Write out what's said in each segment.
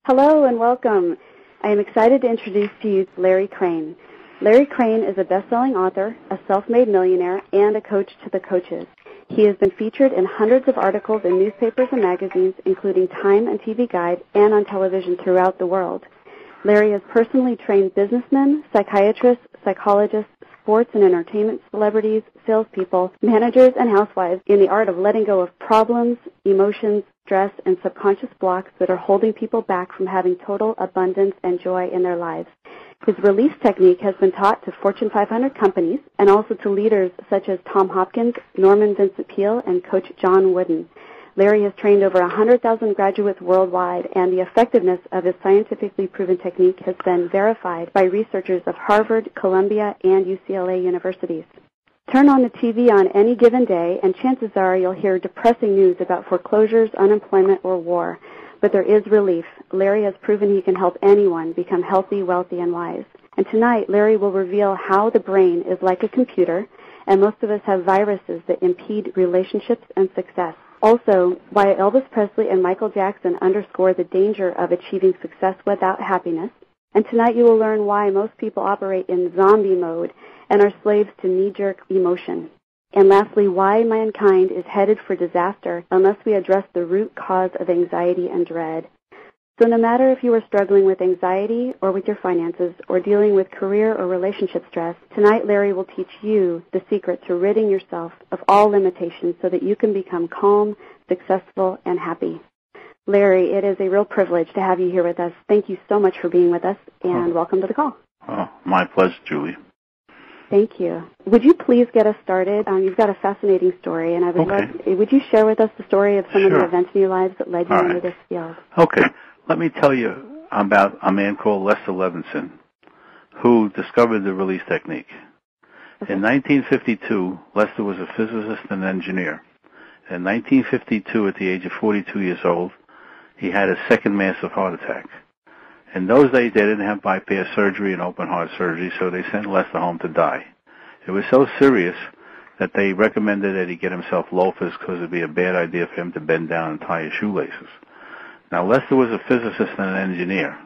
Hello and welcome. I am excited to introduce to you Larry Crane. Larry Crane is a best-selling author, a self-made millionaire, and a coach to the coaches. He has been featured in hundreds of articles in newspapers and magazines, including Time and TV Guide, and on television throughout the world. Larry has personally trained businessmen, psychiatrists, psychologists, sports and entertainment celebrities, salespeople, managers, and housewives in the art of letting go of problems, emotions, stress, and subconscious blocks that are holding people back from having total abundance and joy in their lives. His release technique has been taught to Fortune 500 companies and also to leaders such as Tom Hopkins, Norman Vincent Peale, and Coach John Wooden. Larry has trained over 100,000 graduates worldwide, and the effectiveness of his scientifically proven technique has been verified by researchers of Harvard, Columbia, and UCLA universities. Turn on the TV on any given day, and chances are you'll hear depressing news about foreclosures, unemployment, or war. But there is relief. Larry has proven he can help anyone become healthy, wealthy, and wise. And tonight, Larry will reveal how the brain is like a computer, and most of us have viruses that impede relationships and success. Also, why Elvis Presley and Michael Jackson underscore the danger of achieving success without happiness. And tonight you will learn why most people operate in zombie mode and are slaves to knee-jerk emotion. And lastly, why mankind is headed for disaster unless we address the root cause of anxiety and dread. So no matter if you are struggling with anxiety or with your finances or dealing with career or relationship stress, tonight Larry will teach you the secret to ridding yourself of all limitations so that you can become calm, successful, and happy. Larry, it is a real privilege to have you here with us. Thank you so much for being with us, and welcome to the call. Oh, my pleasure, Julie. Thank you. Would you please get us started? You've got a fascinating story, and I would love. Would you share with us the story of some of the events in your lives that led you into this field? Okay. Let me tell you about a man called Lester Levinson, who discovered the release technique. In 1952, Lester was a physicist and engineer. In 1952, at the age of 42 years old, he had a second massive heart attack. In those days, they didn't have bypass surgery and open heart surgery, so they sent Lester home to die. It was so serious that they recommended that he get himself loafers because it would be a bad idea for him to bend down and tie his shoelaces. Now, Lester was a physicist and an engineer,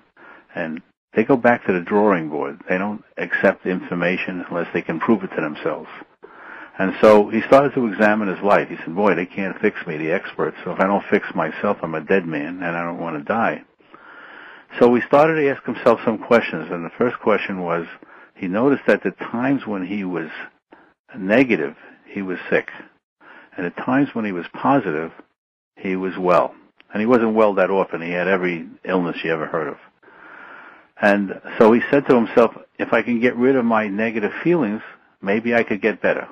and they go back to the drawing board. They don't accept information unless they can prove it to themselves. And so he started to examine his life. He said, boy, they can't fix me, the experts, so if I don't fix myself, I'm a dead man, and I don't want to die. So he started to ask himself some questions, and the first question was, he noticed that the times when he was negative, he was sick. And at times when he was positive, he was well. And he wasn't well that often. He had every illness you ever heard of. And so he said to himself, if I can get rid of my negative feelings, maybe I could get better.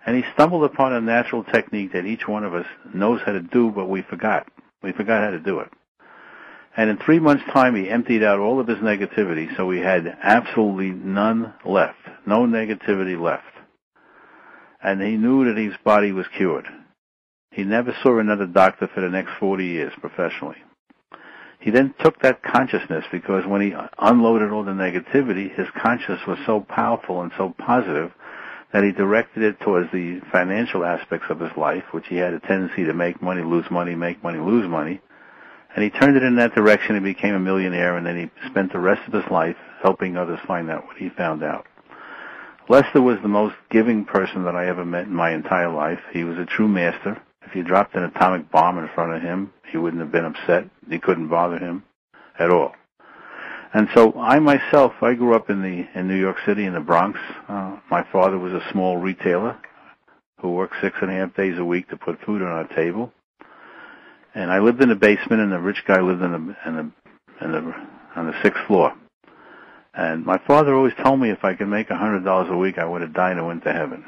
And he stumbled upon a natural technique that each one of us knows how to do, but we forgot. We forgot how to do it. And in 3 months' time, he emptied out all of his negativity, so he had absolutely none left, no negativity left. And he knew that his body was cured. He never saw another doctor for the next 40 years professionally. He then took that consciousness because when he unloaded all the negativity, his consciousness was so powerful and so positive that he directed it towards the financial aspects of his life, which he had a tendency to make money, lose money, make money, lose money. And he turned it in that direction and became a millionaire, and then he spent the rest of his life helping others find out what he found out. Lester was the most giving person that I ever met in my entire life. He was a true master. If you dropped an atomic bomb in front of him, he wouldn't have been upset. He couldn't bother him at all. And so I myself, I grew up in New York City, in the Bronx. My father was a small retailer who worked 6.5 days a week to put food on our table. And I lived in the basement, and the rich guy lived on the 6th floor. And my father always told me if I could make $100 a week, I would have died and went to heaven.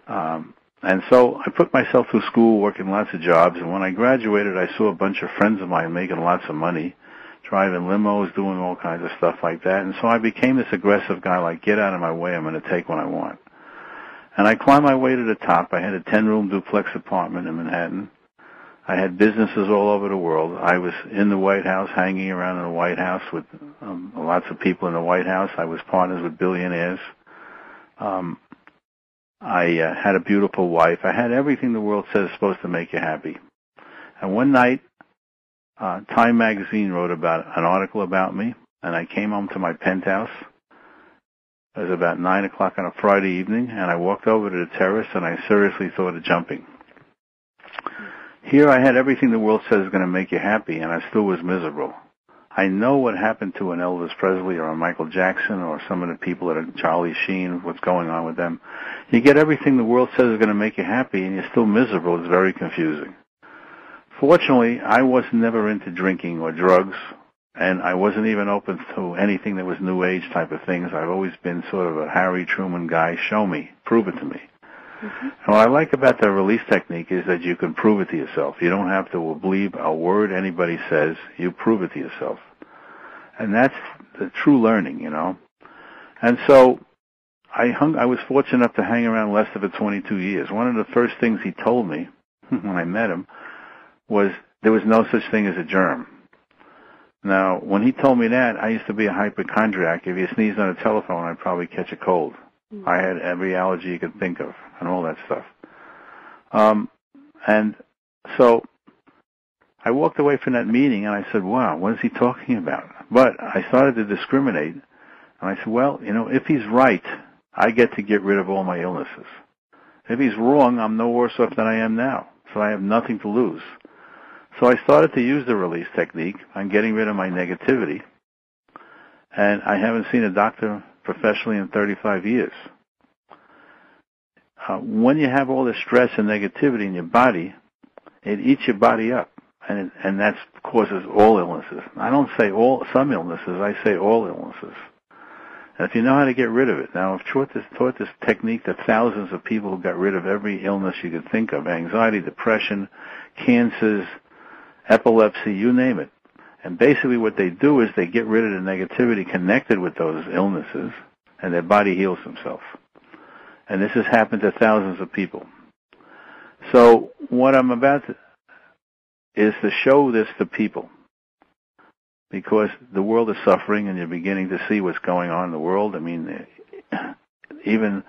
And so I put myself through school, working lots of jobs, and when I graduated, I saw a bunch of friends of mine making lots of money, driving limos, doing all kinds of stuff like that. And so I became this aggressive guy, like, get out of my way, I'm going to take what I want. And I climbed my way to the top. I had a 10-room duplex apartment in Manhattan. I had businesses all over the world. I was in the White House, hanging around in the White House with lots of people in the White House. I was partners with billionaires. I had a beautiful wife. I had everything the world says is supposed to make you happy. And one night, Time magazine wrote about an article about me, and I came home to my penthouse. It was about 9 o'clock on a Friday evening, and I walked over to the terrace, and I seriously thought of jumping. Here I had everything the world says is going to make you happy, and I still was miserable. I know what happened to an Elvis Presley or a Michael Jackson or some of the people that are Charlie Sheen, what's going on with them. You get everything the world says is going to make you happy, and you're still miserable. It's very confusing. Fortunately, I was never into drinking or drugs, and I wasn't even open to anything that was New Age type of things. I've always been sort of a Harry Truman guy. Show me. Prove it to me. Mm-hmm. And what I like about the release technique is that you can prove it to yourself. You don't have to believe a word anybody says. You prove it to yourself. And that's the true learning, you know. And so I was fortunate enough to hang around Lester for 22 years. One of the first things he told me when I met him was there was no such thing as a germ. Now, when he told me that, I used to be a hypochondriac. If you sneezed on a telephone, I'd probably catch a cold. Mm-hmm. I had every allergy you could think of and all that stuff. And so I walked away from that meeting, and I said, wow, what is he talking about? But I started to discriminate, and I said, well, you know, if he's right, I get to get rid of all my illnesses. If he's wrong, I'm no worse off than I am now, so I have nothing to lose. So I started to use the release technique on getting rid of my negativity, and I haven't seen a doctor professionally in 35 years. When you have all this stress and negativity in your body, it eats your body up, and that causes all illnesses. I don't say some illnesses, I say all illnesses. And if you know how to get rid of it, now I've taught this technique to thousands of people who got rid of every illness you could think of, anxiety, depression, cancers, epilepsy, you name it. And basically what they do is they get rid of the negativity connected with those illnesses, and their body heals themselves. And this has happened to thousands of people. So what I'm about to is to show this to people, because the world is suffering, and you're beginning to see what's going on in the world. I mean, even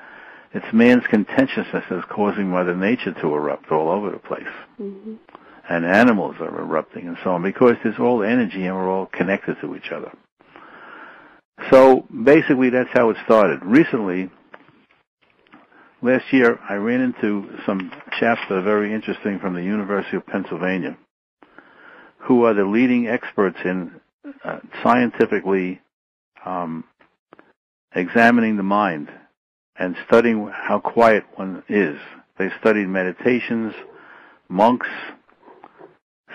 it's man's contentiousness that's causing Mother Nature to erupt all over the place. Mm-hmm. And animals are erupting and so on, because there's all energy and we're all connected to each other. So basically that's how it started. Recently, last year, I ran into some chaps that are very interesting from the University of Pennsylvania, who are the leading experts in scientifically examining the mind and studying how quiet one is. They studied meditations, monks,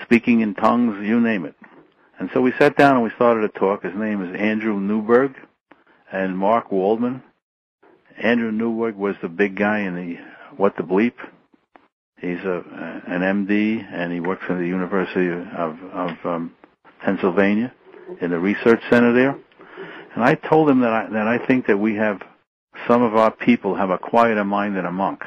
speaking in tongues, you name it. And so we sat down and we started a talk. His name is Andrew Newberg and Mark Waldman. Andrew Newberg was the big guy in the What the Bleep. He's an MD, and he works at the University of Pennsylvania in the research center there. And I told him that I think that we have, some of our people have a quieter mind than a monk.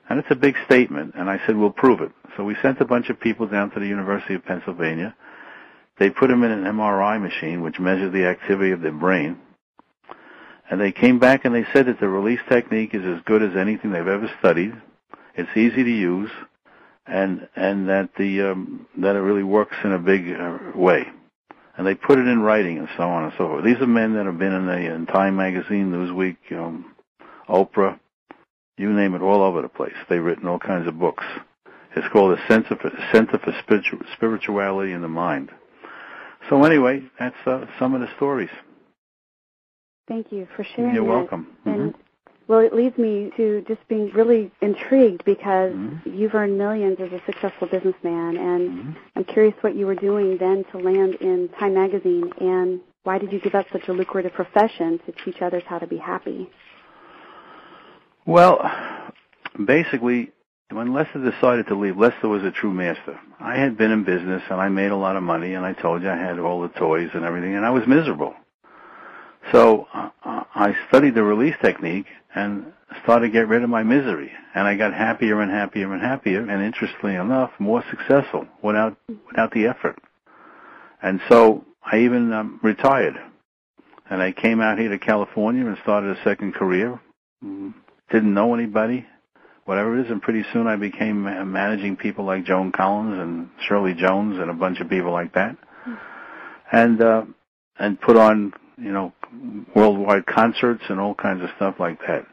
And it's a big statement, and I said, we'll prove it. So we sent a bunch of people down to the University of Pennsylvania. They put them in an MRI machine, which measured the activity of their brain. And they came back and they said that the release technique is as good as anything they've ever studied. It's easy to use, and that that it really works in a big way. And they put it in writing and so on and so forth. These are men that have been in Time Magazine, Newsweek, Oprah, you name it, all over the place. They've written all kinds of books. It's called the Center for Spirituality in the Mind. So anyway, that's some of the stories. Thank you for sharing. You're welcome. And, well, it leads me to just being really intrigued, because you've earned millions as a successful businessman, and I'm curious what you were doing then to land in Time Magazine, and why did you give up such a lucrative profession to teach others how to be happy? Well, basically, when Lester decided to leave, Lester was a true master. I had been in business, and I made a lot of money, and I told you I had all the toys and everything, and I was miserable. So I studied the release technique and started to get rid of my misery, and I got happier and happier and happier, and interestingly enough, more successful without the effort. And so I even retired, and I came out here to California and started a second career. Didn't know anybody, whatever it is, and pretty soon I became managing people like Joan Collins and Shirley Jones and a bunch of people like that, and put on, worldwide concerts and all kinds of stuff like that.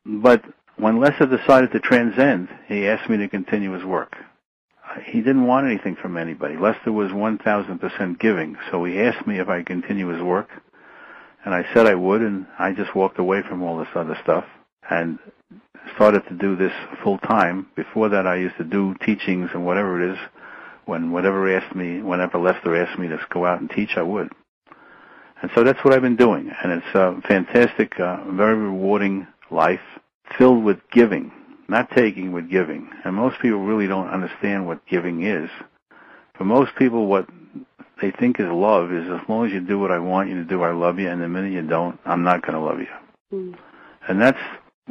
But when Lester decided to transcend, he asked me to continue his work. He didn't want anything from anybody. Lester was 1,000% giving, so he asked me if I'd continue his work, and I said I would, and I just walked away from all this other stuff and started to do this full time. Before that, I used to do teachings and whatever it is. Whenever Lester asked me to go out and teach, I would. And so that's what I've been doing, and it's a fantastic, very rewarding life filled with giving, not taking, but giving. And most people really don't understand what giving is. For most people, what they think is love is as long as you do what I want you to do, I love you, and the minute you don't, I'm not going to love you. And that's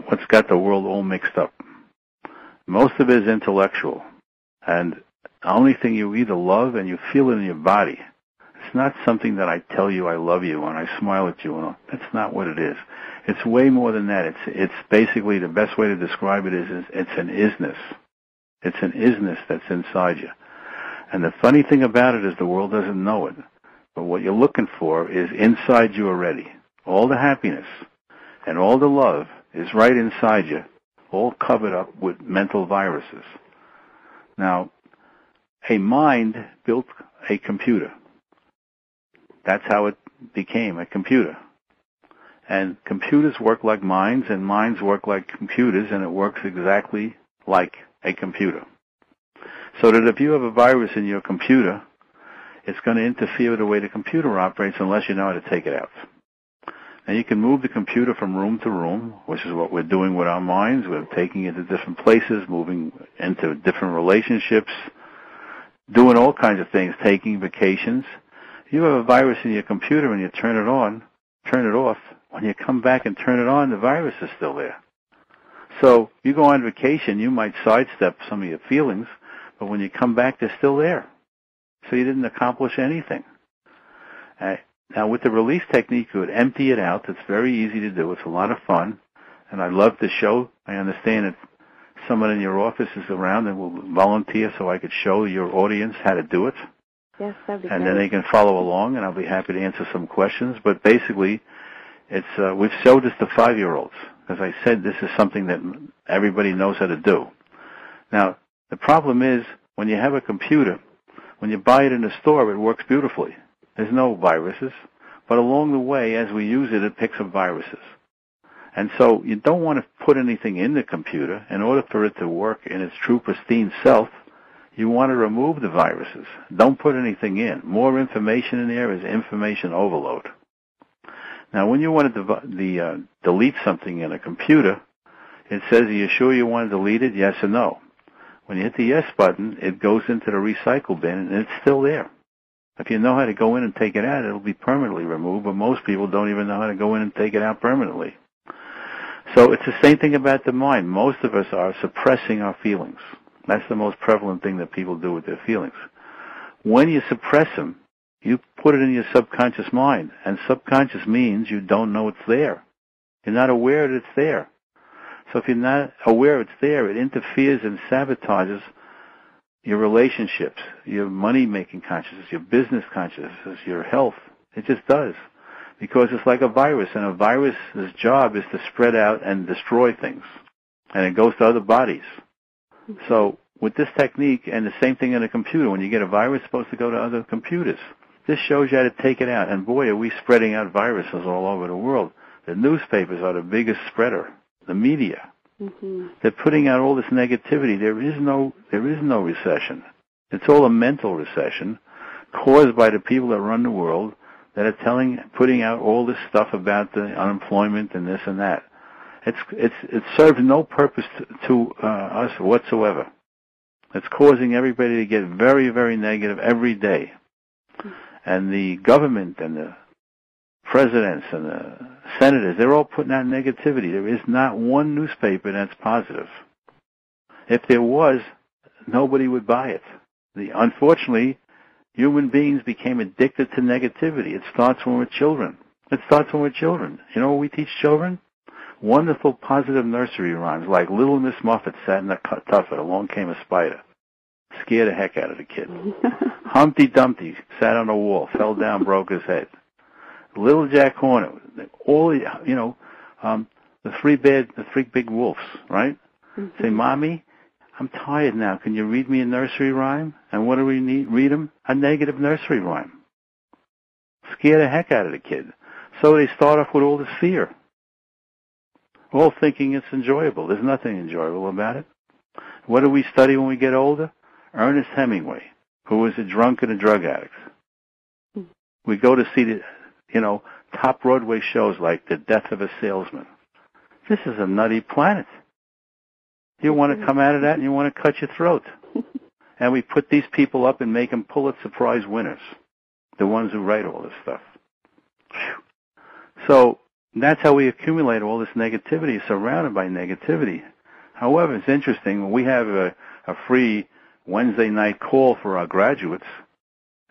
what's got the world all mixed up. Most of it is intellectual, and the only thing you either love and you feel it in your body. It's not something that I tell you I love you and I smile at you. And all. That's not what it is. It's way more than that. It's basically, the best way to describe it is it's an isness. It's an isness that's inside you. And the funny thing about it is the world doesn't know it. But what you're looking for is inside you already. All the happiness and all the love is right inside you, all covered up with mental viruses. Now, a mind built a computer. That's how it became a computer. And computers work like minds, and minds work like computers, and it works exactly like a computer. So that if you have a virus in your computer, it's going to interfere with the way the computer operates unless you know how to take it out. And you can move the computer from room to room, which is what we're doing with our minds. We're taking it to different places, moving into different relationships, doing all kinds of things, taking vacations. You have a virus in your computer and you turn it on, turn it off. When you come back and turn it on, the virus is still there. So you go on vacation, you might sidestep some of your feelings, but when you come back, they're still there. So you didn't accomplish anything. Now, with the release technique, you would empty it out. It's very easy to do. It's a lot of fun. And I love the show. I understand that someone in your office is around and will volunteer so I could show your audience how to do it. Yes, that'd be great. And then they can follow along, and I'll be happy to answer some questions. But basically, we've showed this to 5-year-olds. As I said, this is something that everybody knows how to do. Now, the problem is, when you have a computer, when you buy it in the store, it works beautifully. There's no viruses. But along the way, as we use it, it picks up viruses. And so you don't want to put anything in the computer. In order for it to work in its true pristine self, you want to remove the viruses. Don't put anything in. More information in there is information overload. Now, when you want to delete something in a computer, it says, are you sure you want to delete it, yes or no? When you hit the yes button, it goes into the recycle bin, and it's still there. If you know how to go in and take it out, it'll be permanently removed, but most people don't even know how to go in and take it out permanently. So it's the same thing about the mind. Most of us are suppressing our feelings. That's the most prevalent thing that people do with their feelings. When you suppress them, you put it in your subconscious mind, and subconscious means you don't know it's there. You're not aware that it's there. So if you're not aware it's there, it interferes and sabotages your relationships, your money-making consciousness, your business consciousness, your health. It just does. Because it's like a virus, and a virus's job is to spread out and destroy things. And it goes to other bodies. So with this technique, and the same thing in a computer, when you get a virus, it's supposed to go to other computers. This shows you how to take it out. And boy, are we spreading out viruses all over the world. The newspapers are the biggest spreader. The media. Mm-hmm. They're putting out all this negativity. There is no recession. It's all a mental recession caused by the people that run the world that are putting out all this stuff about the unemployment and this and that. It serves no purpose to us whatsoever. It's causing everybody to get very, very negative every day. And the government and the presidents and the senators, they're all putting out negativity. There is not one newspaper that's positive. If there was, nobody would buy it. Unfortunately, human beings became addicted to negativity. It starts when we're children. You know what we teach children? Wonderful, positive nursery rhymes like Little Miss Muffet sat in a tuffet, along came a spider. Scared the heck out of the kid. Humpty Dumpty sat on a wall, fell down, broke his head. Little Jack Horner, all, the three big wolves, right? Mm-hmm. Say, Mommy, I'm tired now. Can you read me a nursery rhyme? And what do we need? Read them? A negative nursery rhyme. Scare the heck out of the kid. So they start off with all this fear, all thinking it's enjoyable. There's nothing enjoyable about it. What do we study when we get older? Ernest Hemingway, who was a drunk and a drug addict. We go to see the, top Broadway shows like The Death of a Salesman. This is a nutty planet. You want to come out of that and you want to cut your throat. And we put these people up and make them Pulitzer Prize winners, the ones who write all this stuff. So that's how we accumulate all this negativity, surrounded by negativity. However, it's interesting, when we have a free Wednesday night call for our graduates,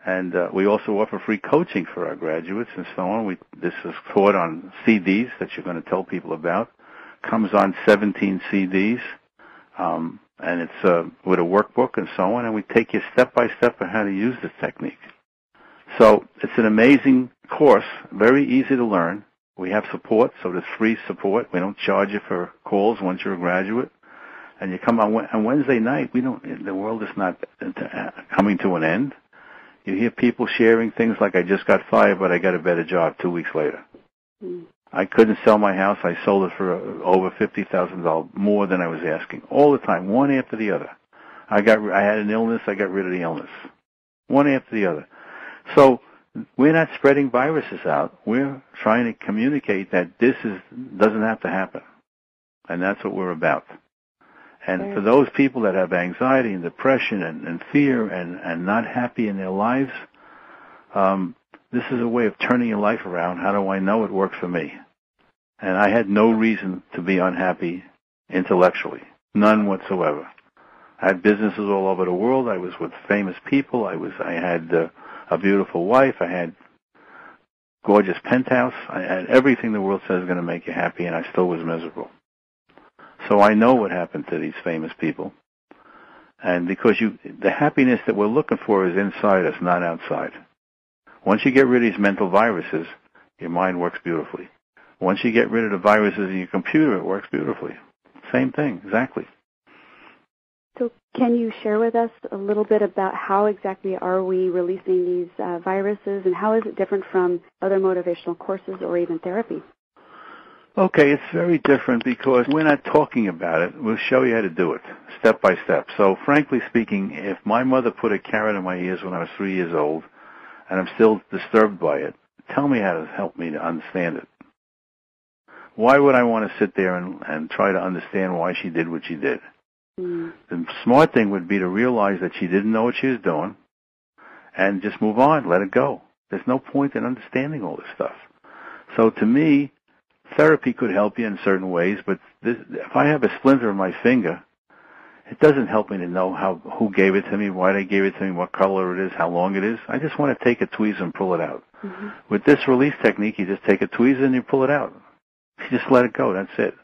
and we also offer free coaching for our graduates and so on. This is taught on CDs that you're going to tell people about. Comes on 17 CDs, and it's with a workbook and so on, and we take you step by step on how to use this technique. So it's an amazing course, very easy to learn. We have support, so there's free support. We don't charge you for calls once you're a graduate. And you come on Wednesday night. The world is not coming to an end. You hear people sharing things like, I just got fired, but I got a better job 2 weeks later. I couldn't sell my house. I sold it for over $50,000 more than I was asking. All the time, one after the other. I had an illness. I got rid of the illness. One after the other. So we're not spreading viruses out. We're trying to communicate that this doesn't have to happen. And that's what we're about. And for those people that have anxiety and depression and fear and not happy in their lives, this is a way of turning your life around. How do I know it worked for me? And I had no reason to be unhappy intellectually. None whatsoever. I had businesses all over the world. I was with famous people. I had a beautiful wife. I had gorgeous penthouse. I had everything the world says is going to make you happy, and I still was miserable. So I know what happened to these famous people. And because the happiness that we're looking for is inside us, not outside. Once you get rid of these mental viruses, your mind works beautifully. Once you get rid of the viruses in your computer, it works beautifully. Same thing, exactly. So can you share with us a little bit about how exactly are we releasing these viruses, and how is it different from other motivational courses or even therapy? Okay, it's very different because we're not talking about it. We'll show you how to do it, step by step. So frankly speaking, if my mother put a carrot in my ears when I was 3 years old, and I'm still disturbed by it, tell me how to help me to understand it. Why would I want to sit there and try to understand why she did what she did? The smart thing would be to realize that she didn't know what she was doing and just move on, let it go. There's no point in understanding all this stuff. So to me, therapy could help you in certain ways, but if I have a splinter in my finger, it doesn't help me to know who gave it to me, why they gave it to me, what color it is, how long it is. I just want to take a tweezer and pull it out. Mm-hmm. With this release technique, you just take a tweezer and you pull it out. You just let it go. That's it.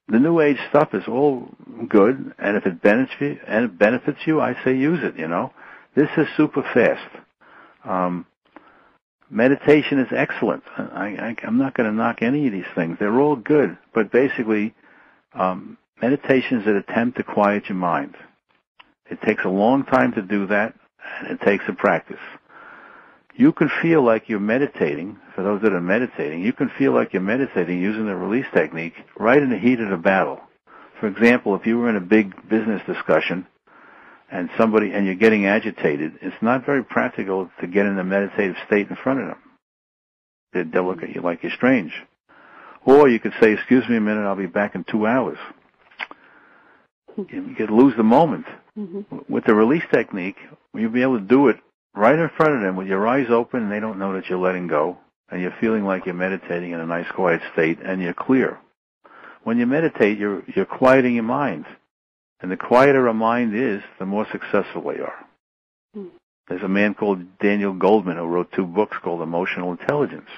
The New Age stuff is all good, and if it benefits you, I say use it. This is super fast. Meditation is excellent. I'm not going to knock any of these things. They're all good. But basically, meditation is an attempt to quiet your mind. It takes a long time to do that, and it takes a practice. You can feel like you're meditating, for those that are meditating, you can feel like you're meditating using the release technique right in the heat of the battle. For example, if you were in a big business discussion, and you're getting agitated, it's not very practical to get in a meditative state in front of them. They'll look at you like you're strange. Or you could say, excuse me a minute, I'll be back in 2 hours. You could lose the moment. Mm-hmm. With the release technique, you'll be able to do it right in front of them with your eyes open, and they don't know that you're letting go, and you're feeling like you're meditating in a nice quiet state, and you're clear. When you meditate, you're quieting your mind. And the quieter a mind is, the more successful they are. There's a man called Daniel Goldman who wrote 2 books called Emotional Intelligence.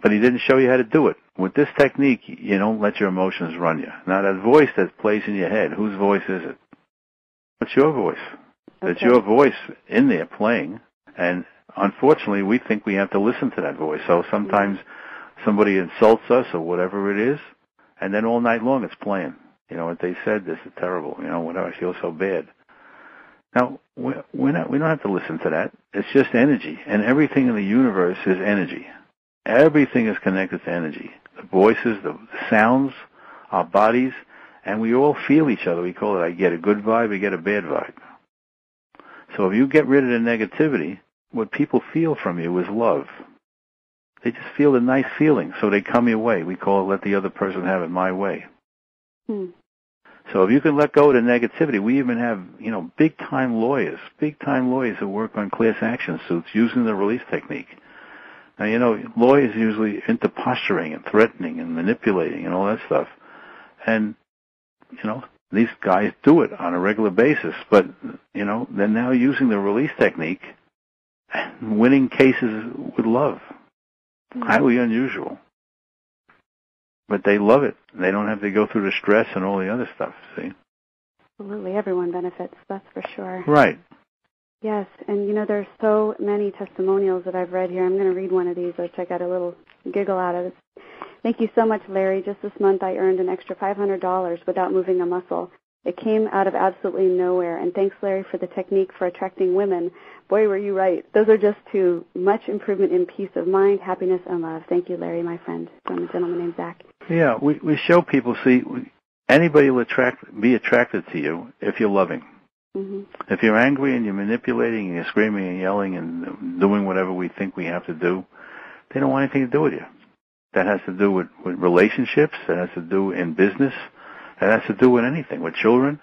but he didn't show you how to do it. With this technique, you don't let your emotions run you. Now, that voice that plays in your head, whose voice is it? What's your voice? Okay. It's your voice in there playing, and unfortunately, we think we have to listen to that voice. So sometimes somebody insults us or whatever it is, and then all night long it's playing. You know, what they said, this is terrible. You know, whatever, I feel so bad. Now, we don't have to listen to that. It's just energy, and everything in the universe is energy. Everything is connected to energy. The voices, the sounds, our bodies, and we all feel each other. We call it, I get a good vibe, I get a bad vibe. So if you get rid of the negativity, what people feel from you is love. They just feel a nice feeling, so they come your way. We call it, let the other person have it my way. So if you can let go of the negativity, we even have, you know, big-time lawyers who work on class action suits using the release technique. Now, you know, lawyers usually into posturing and threatening and manipulating and all that stuff. And, you know, these guys do it on a regular basis. But, you know, they're now using the release technique and winning cases with love. Highly unusual. But they love it. They don't have to go through the stress and all the other stuff, see? Absolutely. Everyone benefits, that's for sure. Right. Yes, and you know, there's so many testimonials that I've read here. I'm going to read one of these, which I got a little giggle out of. Thank you so much, Larry. Just this month I earned an extra $500 without moving a muscle. It came out of absolutely nowhere, and thanks, Larry, for the technique for attracting women. Boy, were you right. Those are just two. Much improvement in peace of mind, happiness, and love. Thank you, Larry, my friend, from a gentleman named Zach. Yeah, we show people, see, anybody will be attracted to you if you're loving. If you're angry and you're manipulating and you're screaming and yelling and doing whatever we think we have to do, they don't want anything to do with you. That has to do with relationships. That has to do in business. That has to do with anything, with children.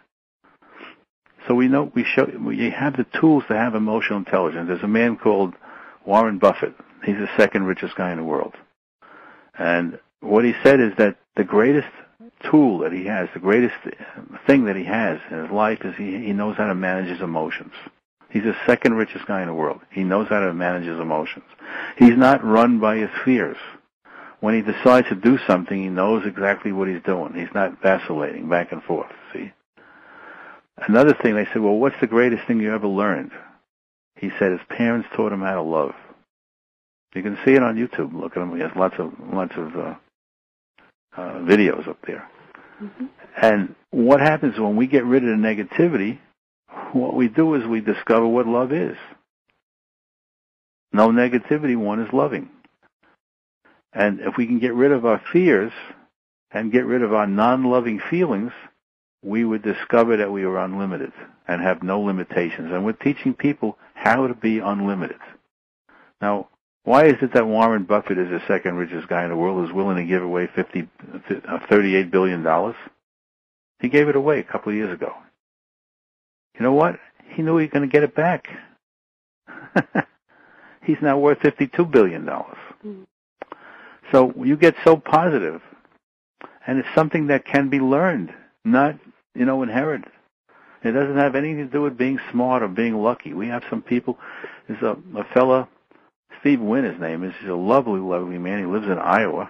So we know, we have the tools to have emotional intelligence. There's a man called Warren Buffett. He's the second richest guy in the world. And what he said is that the greatest tool that he has, the greatest thing that he has in his life is he knows how to manage his emotions. He's the second richest guy in the world. He knows how to manage his emotions. He's not run by his fears. When he decides to do something, he knows exactly what he's doing. He's not vacillating back and forth, see? Another thing, they said, well, what's the greatest thing you ever learned? He said his parents taught him how to love. You can see it on YouTube. Look at him. He has lots of videos up there. And what happens when we get rid of the negativity, what we do is we discover what love is. No negativity, one is loving. And if we can get rid of our fears and get rid of our non-loving feelings, we would discover that we are unlimited and have no limitations. And we're teaching people how to be unlimited. Now, why is it that Warren Buffett is the second richest guy in the world, who's willing to give away $38 billion? He gave it away a couple of years ago. You know what? He knew he was going to get it back. He's now worth $52 billion. So you get so positive, and it's something that can be learned, not, inherited. It doesn't have anything to do with being smart or being lucky. We have some people, there's a fella, Steve Wynn, his name is. He's a lovely, lovely man. He lives in Iowa.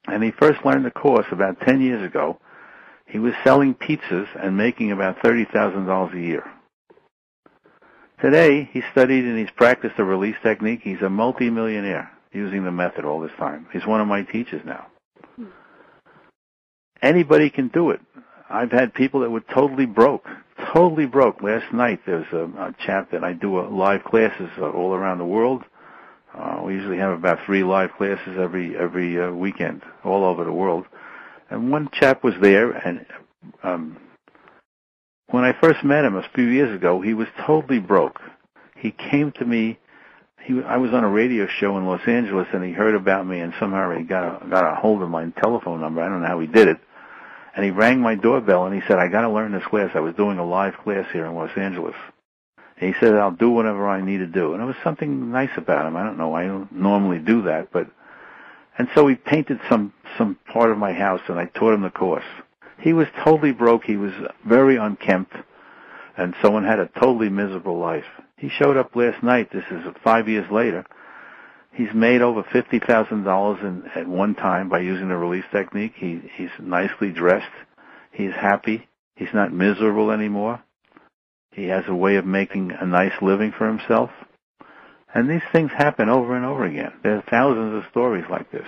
And he first learned the course about 10 years ago. He was selling pizzas and making about $30,000 a year. Today, he studied and he's practiced the release technique. He's a multi-millionaire using the method all this time. He's one of my teachers now. Anybody can do it. I've had people that were totally broke. Last night, there was a chap that I do live classes all around the world. We usually have about 3 live classes every weekend all over the world. And one chap was there, and when I first met him a few years ago, he was totally broke. He came to me. I was on a radio show in Los Angeles, and he heard about me, and somehow he got a hold of my telephone number. I don't know how he did it. And he rang my doorbell, and he said, I got to learn this class. I was doing a live class here in Los Angeles. And he said, I'll do whatever I need to do. And there was something nice about him. I don't know. I don't normally do that. And so he painted some part of my house, and I taught him the course. He was totally broke. He was very unkempt, and someone had a totally miserable life. He showed up last night. This is 5 years later. He's made over $50,000 at one time by using the release technique. He's nicely dressed. He's happy. He's not miserable anymore. He has a way of making a nice living for himself. And these things happen over and over again. There are thousands of stories like this.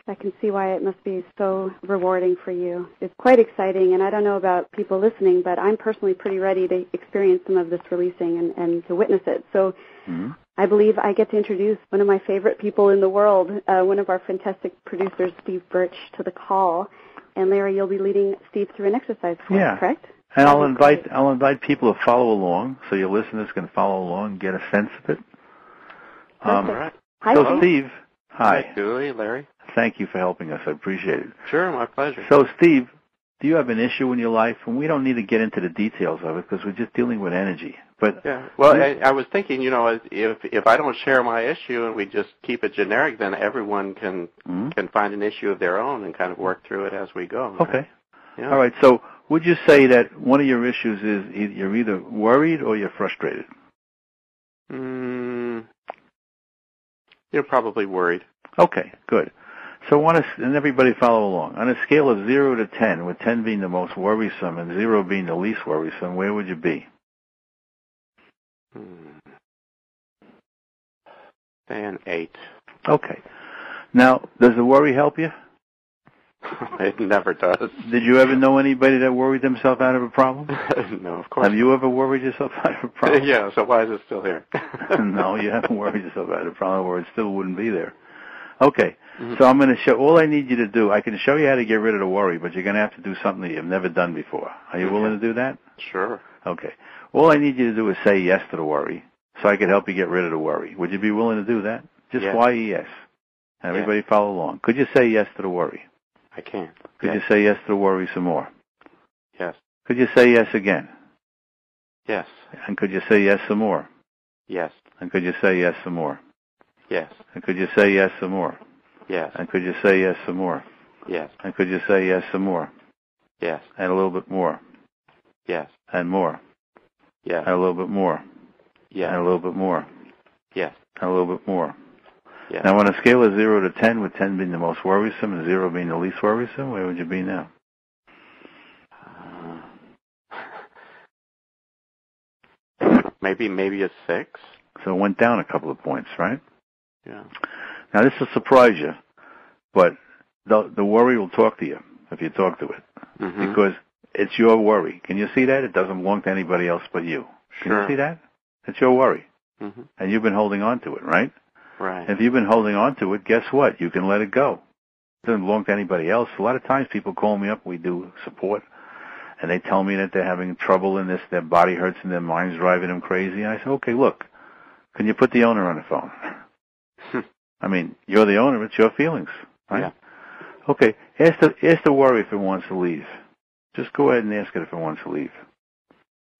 I can see why it must be so rewarding for you. It's quite exciting, and I don't know about people listening, but I'm personally pretty ready to experience some of this releasing and to witness it. So I believe I get to introduce one of my favorite people in the world, one of our fantastic producers, Steve Birch, to the call. And Larry, you'll be leading Steve through an exercise for us, correct? And I'll invite people to follow along, so your listeners can follow along and get a sense of it. All right. Hi, so Steve. Hi. Hi, Julie, Larry. Thank you for helping us. I appreciate it. Sure, my pleasure. So, Steve, do you have an issue in your life? And we don't need to get into the details of it because we're just dealing with energy. But yeah. Well, I was thinking, if I don't share my issue and we just keep it generic, then everyone can find an issue of their own and kind of work through it as we go. Okay. Right? Yeah. All right. So, would you say that one of your issues is you're either worried or you're frustrated? You're probably worried. Okay, good. So and everybody follow along. On a scale of 0 to 10, with 10 being the most worrisome and 0 being the least worrisome, where would you be? Say an 8. Okay. Now, does the worry help you? It never does. Did you ever know anybody that worried themselves out of a problem? No, of course. Have you ever worried yourself out of a problem? Yeah, so why is it still here? No, you haven't worried yourself out of a problem, or it still wouldn't be there. Okay, so I'm going to show, all I need you to do, I can show you how to get rid of the worry, but you're going to have to do something that you've never done before. Are you willing to do that? Sure. Okay. All I need you to do is say yes to the worry, so I can help you get rid of the worry. Would you be willing to do that? Just why yes? Everybody follow along. Could you say yes to the worry? I can. Could you say yes to the worry some more? Yes. Could you say yes again? Yes. And could you say yes some more? Yes. And could you say yes some more? Yes. And could you say yes some more? Yes. And could you say yes some more? Yes. And could you say yes some more? Yes. And a little bit more? Yes. And more? Yes. And a little bit more? Yes. And a little bit more? Yes. And a little bit more? Yes. Now, on a scale of 0 to 10, with 10 being the most worrisome and 0 being the least worrisome, where would you be now? Maybe a 6. So it went down a couple of points, right? Yeah. Now, this will surprise you, but the worry will talk to you if you talk to it. Because it's your worry. Can you see that? It doesn't belong to anybody else but you. Can you see that? It's your worry. And you've been holding on to it, right? Right. If you've been holding on to it, guess what? You can let it go. It doesn't belong to anybody else. A lot of times people call me up, we do support, and they tell me that they're having trouble in this, their body hurts and their mind's driving them crazy. And I say, okay, look, can you put the owner on the phone? I mean, you're the owner, it's your feelings, right? Yeah. Okay, ask the worry if it wants to leave. Just go ahead and ask it if it wants to leave.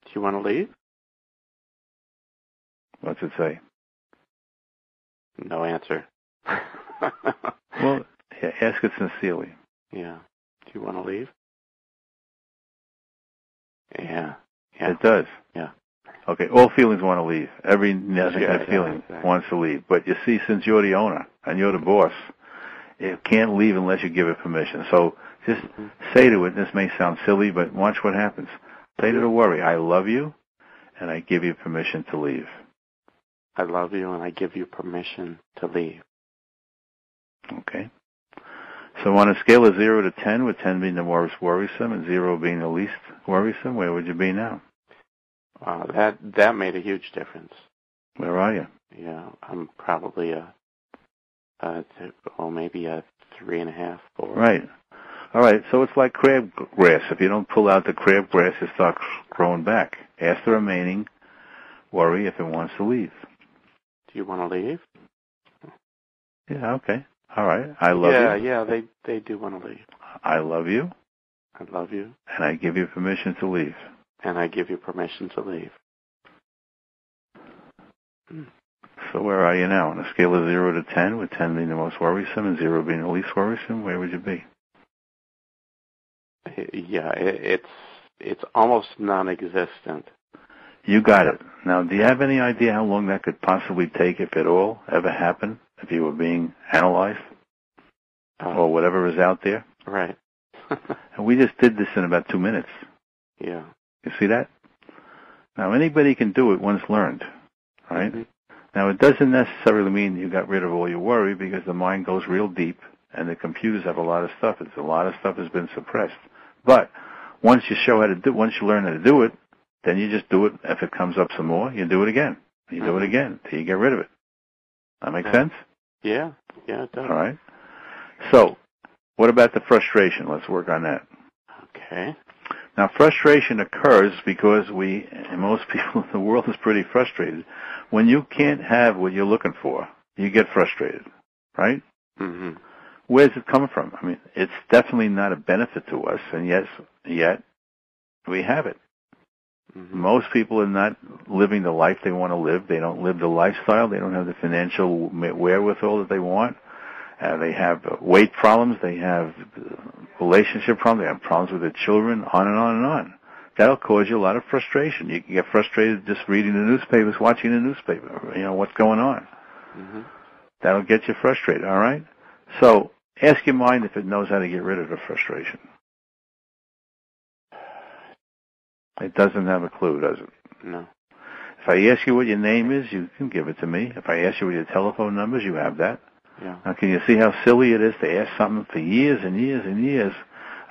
Do you want to leave? What's it say? No answer. Well, ask it sincerely. Yeah. Do you want to leave? Yeah. It does. Yeah. Okay, all feelings want to leave. Every negative feeling wants to leave. But you see, since you're the owner and you're the boss, it can't leave unless you give it permission. So just say to it, this may sound silly, but watch what happens. Say to the worry, I love you, and I give you permission to leave. I love you, and I give you permission to leave. Okay. So on a scale of 0 to 10, with 10 being the most worrisome and 0 being the least worrisome, where would you be now? That made a huge difference. Where are you? Yeah, I'm probably maybe a 3.5, 4. Right. All right, so it's like crabgrass. If you don't pull out the crabgrass, it starts growing back. Ask the remaining worry if it wants to leave. Do you want to leave? Yeah, okay. All right. I love you. Yeah, they do want to leave. I love you. I love you. And I give you permission to leave. And I give you permission to leave. So where are you now? On a scale of 0 to 10, with 10 being the most worrisome and 0 being the least worrisome, where would you be? Yeah, it's almost non-existent. You got it. Now, do you have any idea how long that could possibly take, if at all, ever happen, if you were being analyzed? Or whatever is out there? Right. And we just did this in about 2 minutes. Yeah. You see that? Now, anybody can do it once learned, right? Mm-hmm. Now, it doesn't necessarily mean you got rid of all your worry, because the mind goes real deep, and the computers have a lot of stuff. A lot of stuff has been suppressed. But once you once you learn how to do it, then you just do it. If it comes up some more, you do it again. You do it again till you get rid of it. That make sense? Yeah. Yeah, it does. All right. So, what about the frustration? Let's work on that. Okay. Now, frustration occurs because most people in the world is pretty frustrated. When you can't have what you're looking for, you get frustrated, right? Mm-hmm. Where's it coming from? I mean, it's definitely not a benefit to us, and yet we have it. Mm-hmm. Most people are not living the life they want to live. They don't live the lifestyle. They don't have the financial wherewithal that they want. They have weight problems. They have relationship problems. They have problems with their children, on and on and on. That'll cause you a lot of frustration. You can get frustrated just reading the newspapers, watching the newspaper. You know, what's going on. Mm-hmm. That'll get you frustrated, all right? So ask your mind if it knows how to get rid of the frustration. It doesn't have a clue, does it? No. If I ask you what your name is, you can give it to me. If I ask you what your telephone number is, you have that. Yeah. Now, can you see how silly it is to ask something for years and years and years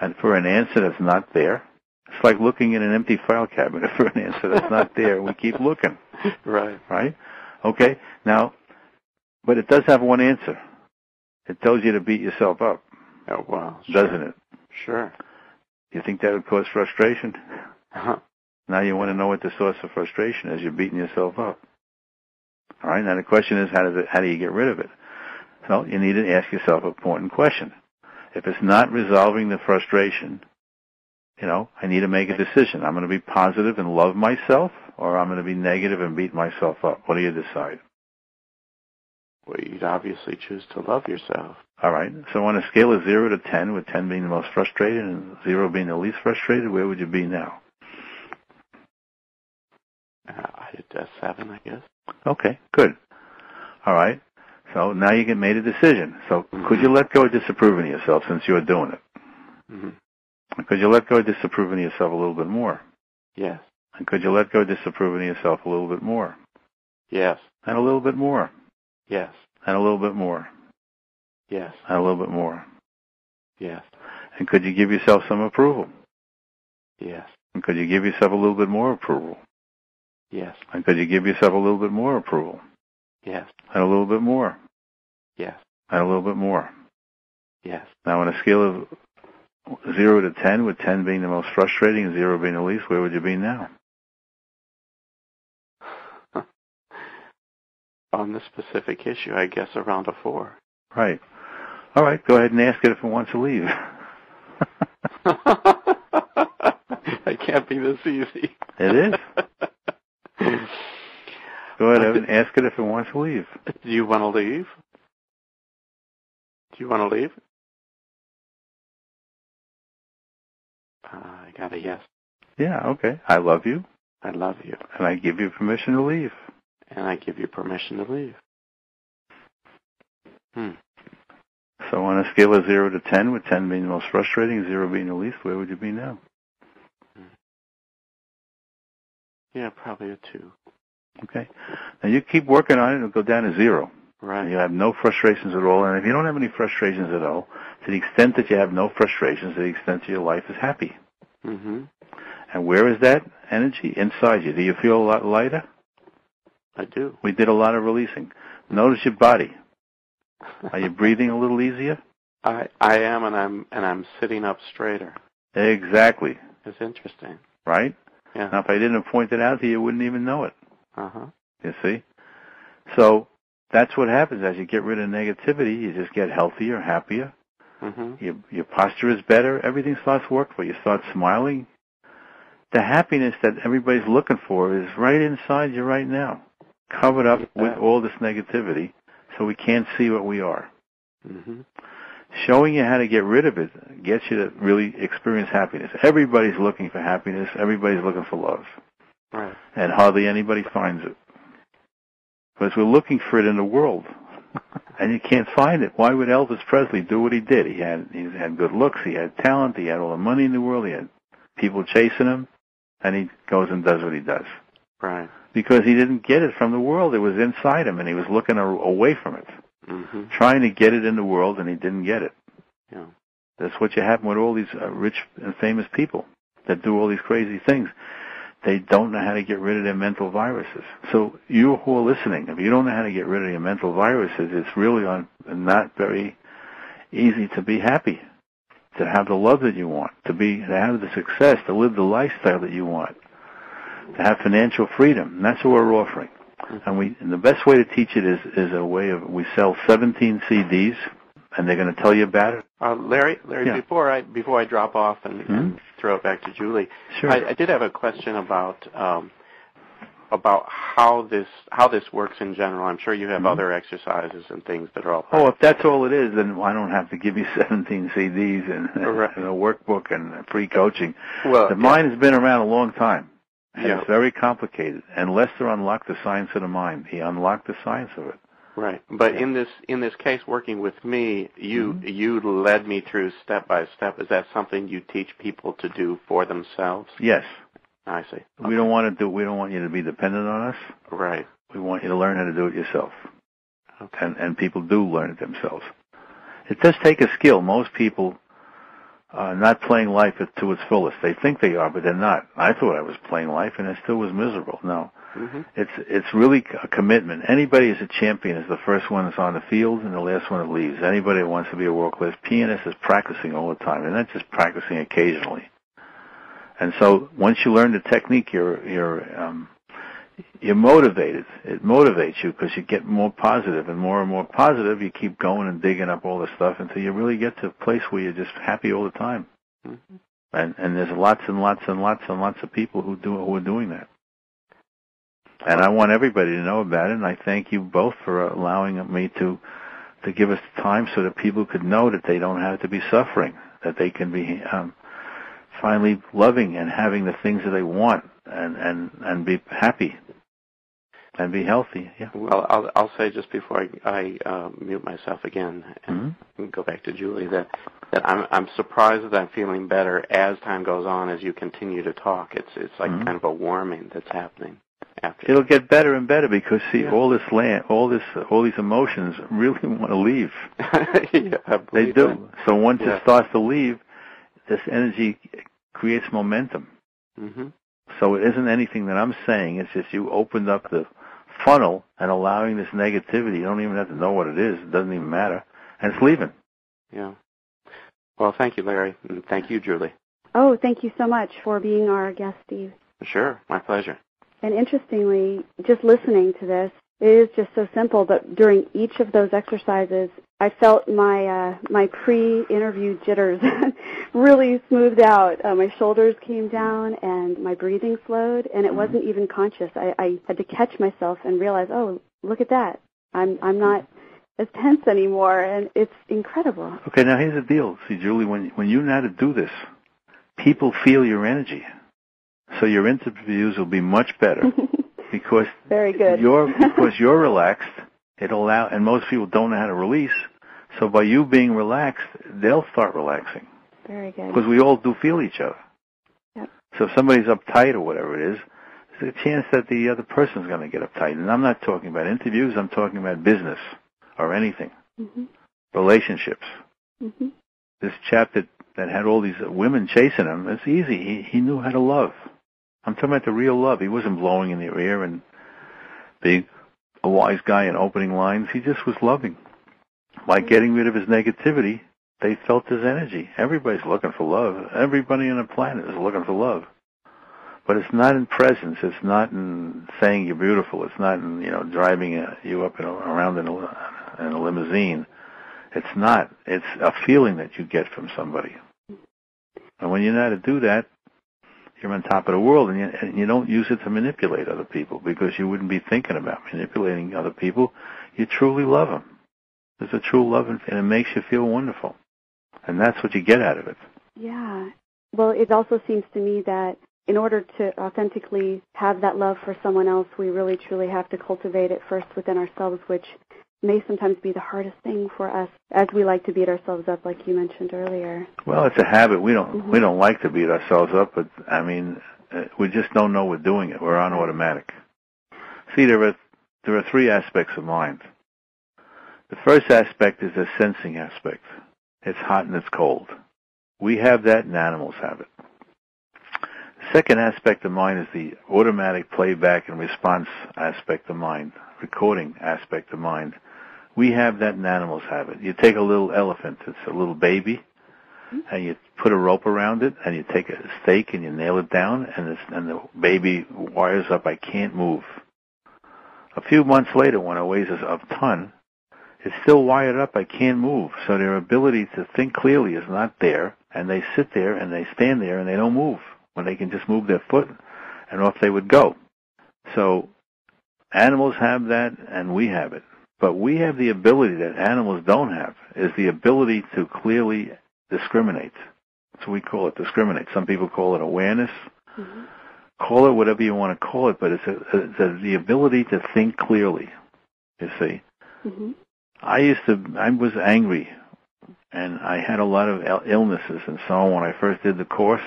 and for an answer that's not there? It's like looking in an empty file cabinet for an answer that's not there. We keep looking. Right. Right? Okay. Now, but it does have one answer. It tells you to beat yourself up. Oh, wow. Sure. Doesn't it? Sure. You think that would cause frustration? Uh-huh. Now you want to know what the source of frustration is. You're beating yourself up. All right. Now the question is, how do you get rid of it? So you need to ask yourself an important question. If it's not resolving the frustration, I need to make a decision. I'm going to be positive and love myself, or I'm going to be negative and beat myself up. What do you decide? Well, you'd obviously choose to love yourself. All right. So on a scale of 0 to 10, with 10 being the most frustrated and 0 being the least frustrated, where would you be now? I'd 7, I guess. Okay, good. All right. So now you made a decision. So could you let go of disapproving of yourself since you're doing it? Mm-hmm. Could you let go of disapproving of yourself a little bit more? Yes. And could you let go of disapproving of yourself a little bit more? Yes. And a little bit more? Yes. And a little bit more? Yes. And a little bit more? Yes. And could you give yourself some approval? Yes. And could you give yourself a little bit more approval? Yes. And could you give yourself a little bit more approval? Yes. And a little bit more? Yes. And a little bit more? Yes. Now on a scale of 0 to 10, with 10 being the most frustrating and 0 being the least, where would you be now? On this specific issue, I guess around a 4. Right. All right, go ahead and ask it if it wants to leave. It can't be this easy. It is. Go ahead and ask it if it wants to leave. Do you want to leave? Do you want to leave? I got a yes. Yeah, okay. I love you. I love you. And I give you permission to leave. And I give you permission to leave. So on a scale of 0 to 10, with 10 being the most frustrating and 0 being the least, where would you be now? Yeah, probably a 2. Okay. Now you keep working on it, it'll go down to 0. Right. And you have no frustrations at all. And if you don't have any frustrations at all, to the extent that you have no frustrations, to the extent that your life is happy. Mm-hmm. And where is that energy? Inside you. Do you feel a lot lighter? I do. We did a lot of releasing. Notice your body. Are you breathing a little easier? I am, and I'm sitting up straighter. Exactly. It's interesting. Right? Yeah. Now, if I didn't point it out to you, you wouldn't even know it. Uh-huh. You see? So that's what happens. As you get rid of negativity, you just get healthier, happier. Mm-hmm. Your posture is better. Everything starts to work for you. You start smiling. The happiness that everybody's looking for is right inside you right now, covered up with all this negativity, so we can't see what we are. Mm-hmm. Showing you how to get rid of it gets you to really experience happiness. Everybody's looking for happiness. Everybody's looking for love. Right. And hardly anybody finds it. Because we're looking for it in the world. And you can't find it. Why would Elvis Presley do what he did? He had good looks, he had talent, he had all the money in the world, he had people chasing him, and he goes and does what he does. Right. Because he didn't get it from the world. It was inside him, and he was looking away from it. Trying to get it in the world, and he didn't get it. Yeah. That's what you happen with all these rich and famous people that do all these crazy things. They don't know how to get rid of their mental viruses. So you who are listening, if you don't know how to get rid of your mental viruses, it's really not very easy to be happy, to have the love that you want, to have the success, to live the lifestyle that you want, to have financial freedom. And that's what we're offering. And the best way to teach it is a way of, we sell 17 CDs, and they're going to tell you about it. Larry, yeah. before I drop off and throw it back to Julie, sure. I did have a question about how this works in general. I'm sure you have other exercises and things that are all. If that's all it is, then I don't have to give you 17 CDs and a workbook and free coaching. Well, the mind has been around a long time. And yeah. It's very complicated. And Lester unlocked the science of the mind. He unlocked the science of it. Right. But in this case, working with me, you led me through step by step. Is that something you teach people to do for themselves? Yes. I see. Okay. We don't want you to be dependent on us. Right. We want you to learn how to do it yourself. Okay. And people do learn it themselves. It does take a skill. Most people are not playing life to its fullest. They think they are, but they're not. I thought I was playing life, and I still was miserable. No. It's really a commitment. Anybody is a champion is the first one that's on the field and the last one that leaves. Anybody that wants to be a world-class pianist is practicing all the time. They're not just practicing occasionally. And so once you learn the technique, you're motivated. It motivates you because you get more positive, and more positive. You keep going and digging up all the stuff until you really get to a place where you're just happy all the time. And there's lots and lots and lots and lots of people who are doing that. And I want everybody to know about it, and I thank you both for allowing me to give us the time so that people could know that they don't have to be suffering, that they can be finally loving and having the things that they want and be happy and be healthy. Yeah. Well, I'll say just before I mute myself again and go back to Julie that I'm surprised that I'm feeling better as time goes on as you continue to talk. It's like kind of a warming that's happening. It'll get better and better because all these emotions really want to leave. Yeah, they do. So once it starts to leave, this energy creates momentum. So it isn't anything that I'm saying. It's just you opened up the funnel and allowing this negativity. You don't even have to know what it is. It doesn't even matter, and it's leaving. Yeah. Well, thank you, Larry, and thank you, Julie. Oh, thank you so much for being our guest, Steve. Sure, my pleasure. And interestingly, just listening to this, it is just so simple, but during each of those exercises, I felt my pre-interview jitters really smoothed out. My shoulders came down and my breathing slowed, and it wasn't even conscious. I had to catch myself and realize, oh, look at that. I'm not as tense anymore, and it's incredible. Okay, now here's the deal. See, Julie, when you know how to do this, people feel your energy. So your interviews will be much better because very good. Because you're relaxed. And most people don't know how to release. So by you being relaxed, they'll start relaxing. Very good. Because we all do feel each other. Yep. So if somebody's uptight or whatever it is, there's a chance that the other person's going to get uptight. And I'm not talking about interviews. I'm talking about business or anything. Relationships. This chap that had all these women chasing him, it's easy. He knew how to love. I'm talking about the real love. He wasn't blowing in their ear and being a wise guy and opening lines. He just was loving. By getting rid of his negativity, they felt his energy. Everybody's looking for love. Everybody on the planet is looking for love. But it's not in presence. It's not in saying you're beautiful. It's not in, driving you up around in a limousine. It's not. It's a feeling that you get from somebody. And when you know how to do that, you're on top of the world, and you don't use it to manipulate other people because you wouldn't be thinking about manipulating other people. You truly love them. There's a true love, and it makes you feel wonderful. And that's what you get out of it. Yeah. Well, it also seems to me that in order to authentically have that love for someone else, we really truly have to cultivate it first within ourselves, which may sometimes be the hardest thing for us, as we like to beat ourselves up, like you mentioned earlier. Well, it's a habit. We don't like to beat ourselves up, but I mean, we just don't know we're doing it. We're on automatic. See, there are three aspects of mind. The first aspect is the sensing aspect. It's hot and it's cold. We have that, and animals have it. The second aspect of mind is the automatic playback and response aspect of mind, recording aspect of mind. We have that, and animals have it. You take a little elephant, it's a little baby, and you put a rope around it, and you take a stake and you nail it down, and the baby wires up, I can't move. A few months later, when it weighs a ton, it's still wired up, I can't move. So their ability to think clearly is not there, and they sit there and they stand there and they don't move, when they can just move their foot and off they would go. So animals have that, and we have it. But we have the ability that animals don't have, is the ability to clearly discriminate. That's what we call it, discriminate. Some people call it awareness. Mm-hmm. Call it whatever you want to call it, but it's the ability to think clearly, you see. Mm-hmm. I was angry, and I had a lot of illnesses and so on. When I first did the course,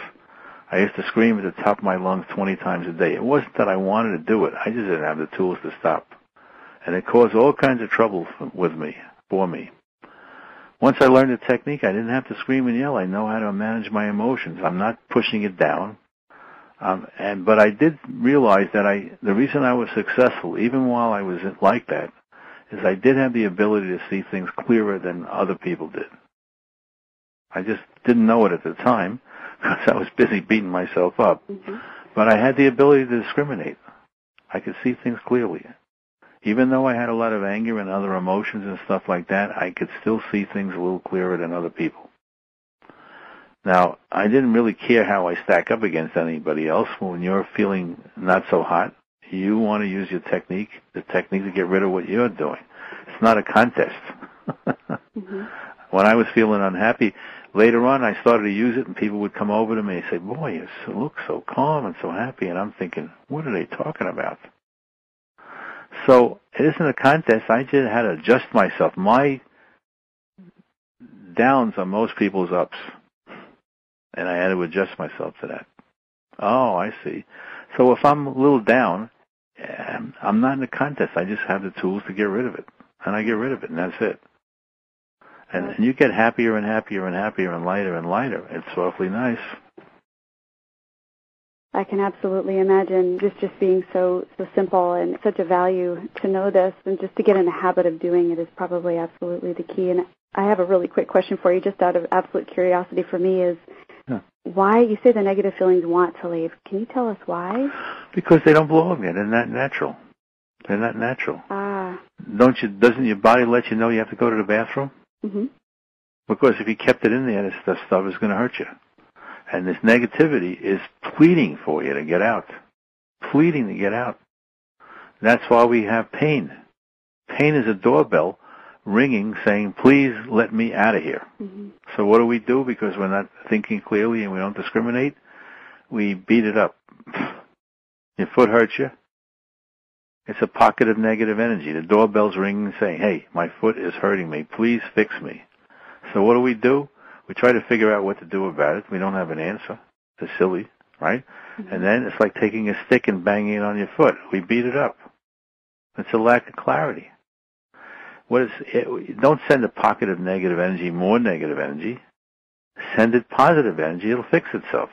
I used to scream at the top of my lungs 20 times a day. It wasn't that I wanted to do it. I just didn't have the tools to stop. And it caused all kinds of trouble for me. Once I learned the technique, I didn't have to scream and yell. I know how to manage my emotions. I'm not pushing it down. But I did realize that the reason I was successful, even while I was like that, is I did have the ability to see things clearer than other people did. I just didn't know it at the time because I was busy beating myself up. Mm-hmm. But I had the ability to discriminate. I could see things clearly. Even though I had a lot of anger and other emotions and stuff like that, I could still see things a little clearer than other people. Now, I didn't really care how I stack up against anybody else. When you're feeling not so hot, you want to use your technique, the technique to get rid of what you're doing. It's not a contest. Mm-hmm. When I was feeling unhappy, later on I started to use it, and people would come over to me and say, boy, you look so calm and so happy. And I'm thinking, what are they talking about? So it isn't a contest. I just had to adjust myself. My downs are most people's ups. And I had to adjust myself to that. Oh, I see. So if I'm a little down, I'm not in a contest. I just have the tools to get rid of it. And I get rid of it, and that's it. And you get happier and happier and happier and lighter. It's awfully nice. I can absolutely imagine just being so simple and such a value to know this, and just to get in the habit of doing it is probably absolutely the key. And I have a really quick question for you, just out of absolute curiosity for me, is why, you say the negative feelings want to leave. Can you tell us why? Because they don't belong there. They're not natural. They're not natural. Doesn't your body let you know you have to go to the bathroom? Mm-hmm. Because if you kept it in there, this stuff is going to hurt you. And this negativity is pleading for you to get out. Pleading to get out. That's why we have pain. Pain is a doorbell ringing saying, please let me out of here. Mm-hmm. So what do? Because we're not thinking clearly and we don't discriminate, we beat it up. Your foot hurts you. It's a pocket of negative energy. The doorbell's ringing saying, hey, my foot is hurting me. Please fix me. So what do? We try to figure out what to do about it. We don't have an answer. It's silly, right? Mm-hmm. And then it's like taking a stick and banging it on your foot. We beat it up. It's a lack of clarity. Don't send a pocket of negative energy more negative energy. Send it positive energy. It'll fix itself.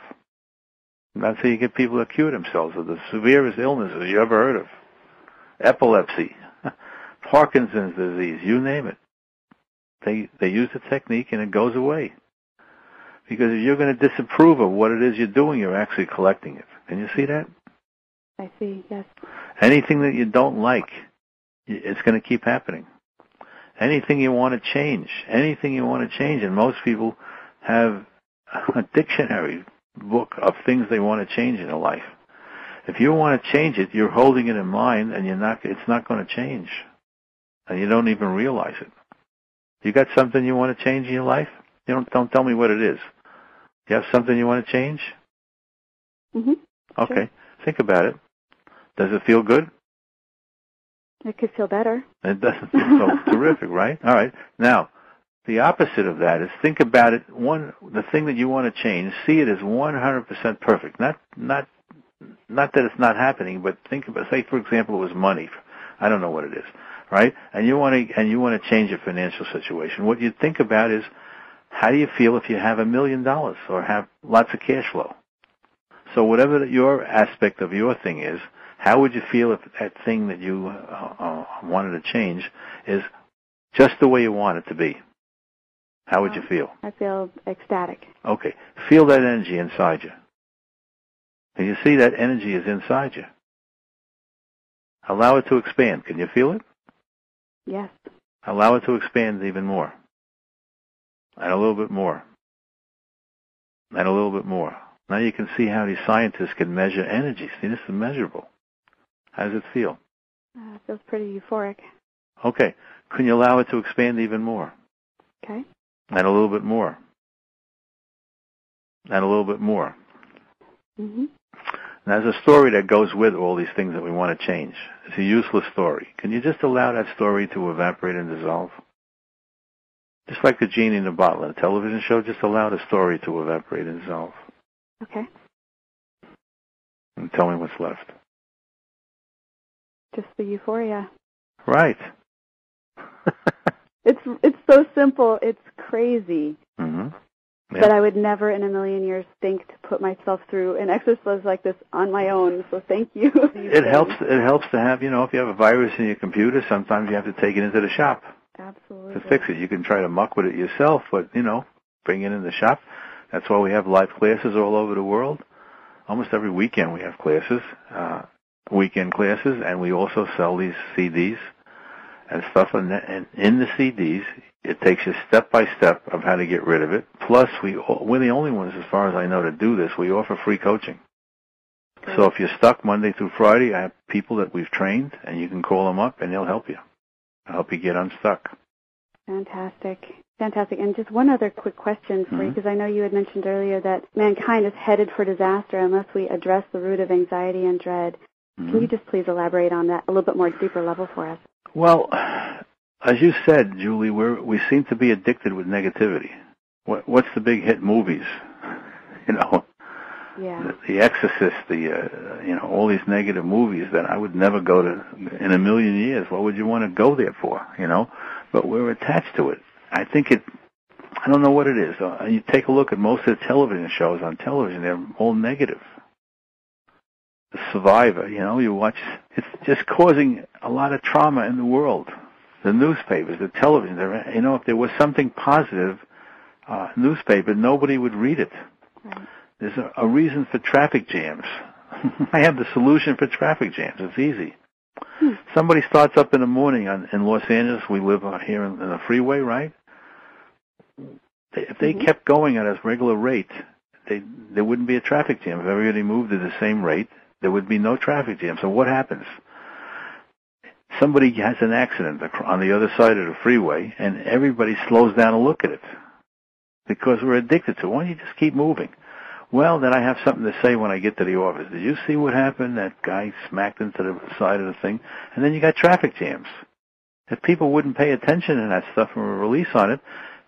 And that's how you get people to cure themselves of the severest illnesses you ever heard of. Epilepsy, Parkinson's disease, you name it. They use the technique and it goes away. Because if you're going to disapprove of what it is you're doing, you're actually collecting it. Can you see that? I see, yes. Anything that you don't like, it's going to keep happening. Anything you want to change, and most people have a dictionary book of things they want to change in their life. If you want to change it, you're holding it in mind, and it's not going to change. And you don't even realize it. You got something you want to change in your life? Don't tell me what it is. You have something you want to change? Mm-hmm. Okay. Sure. Think about it. Does it feel good? It could feel better. It doesn't feel so terrific, right? All right. Now, the opposite of that is think about it. The thing that you want to change, see it as 100% perfect. Not that it's not happening, but think about, say, for example, it was money. I don't know what it is, right? And you want to change your financial situation. What you think about is, how do you feel if you have $1 million or have lots of cash flow? So whatever your aspect of your thing is, how would you feel if that thing that you wanted to change is just the way you want it to be? How would you feel? I feel ecstatic. Okay. Feel that energy inside you. Can you see that energy is inside you? Allow it to expand. Can you feel it? Yes. Allow it to expand even more. And a little bit more. And a little bit more. Now you can see how these scientists can measure energy. See, this is measurable. How does it feel? It feels pretty euphoric. Okay. Can you allow it to expand even more? Okay. And a little bit more. And a little bit more. Mm-hmm. Now, there's a story that goes with all these things that we want to change. It's a useless story. Can you just allow that story to evaporate and dissolve? Just like the genie in the bottle in a television show, just allow the story to evaporate and dissolve. Okay. And tell me what's left. Just the euphoria. Right. It's so simple. It's crazy. Mm-hmm. Yeah. But I would never in a million years think to put myself through an exercise like this on my own. So thank you. It helps to have, if you have a virus in your computer, sometimes you have to take it into the shop. Absolutely. To fix it. You can try to muck with it yourself, but, bring it in the shop. That's why we have live classes all over the world. Almost every weekend we have classes, weekend classes, and we also sell these CDs and stuff. And in the CDs, it takes you step by step of how to get rid of it. Plus, we're the only ones, as far as I know, to do this. We offer free coaching. Okay. So if you're stuck Monday through Friday, I have people that we've trained, and you can call them up, and they'll help you. They'll help you get unstuck. Fantastic. And just one other quick question for you, because I know you had mentioned earlier that mankind is headed for disaster unless we address the root of anxiety and dread. Mm-hmm. Can you just please elaborate on that a little bit more deeper level for us? Well, as you said, Julie, we seem to be addicted with negativity. What's the big hit movies? Yeah. The Exorcist, all these negative movies that I would never go to in a million years. What would you want to go there for? But we're attached to it. I think I don't know what it is. You take a look at most of the television shows on television, they're all negative. The Survivor, you watch, it's just causing a lot of trauma in the world. The newspapers, the television, if there was something positive, newspaper, nobody would read it. Right. There's a reason for traffic jams. I have the solution for traffic jams. It's easy. Somebody starts up in the morning in Los Angeles. We live out here in the freeway, right? If they kept going at a regular rate, there wouldn't be a traffic jam. If everybody moved at the same rate, there would be no traffic jam. So what happens? Somebody has an accident on the other side of the freeway, and everybody slows down to look at it because we're addicted to it. Why don't you just keep moving? Well, then I have something to say when I get to the office. Did you see what happened? That guy smacked into the side of the thing. And then you got traffic jams. If people wouldn't pay attention to that stuff and release on it,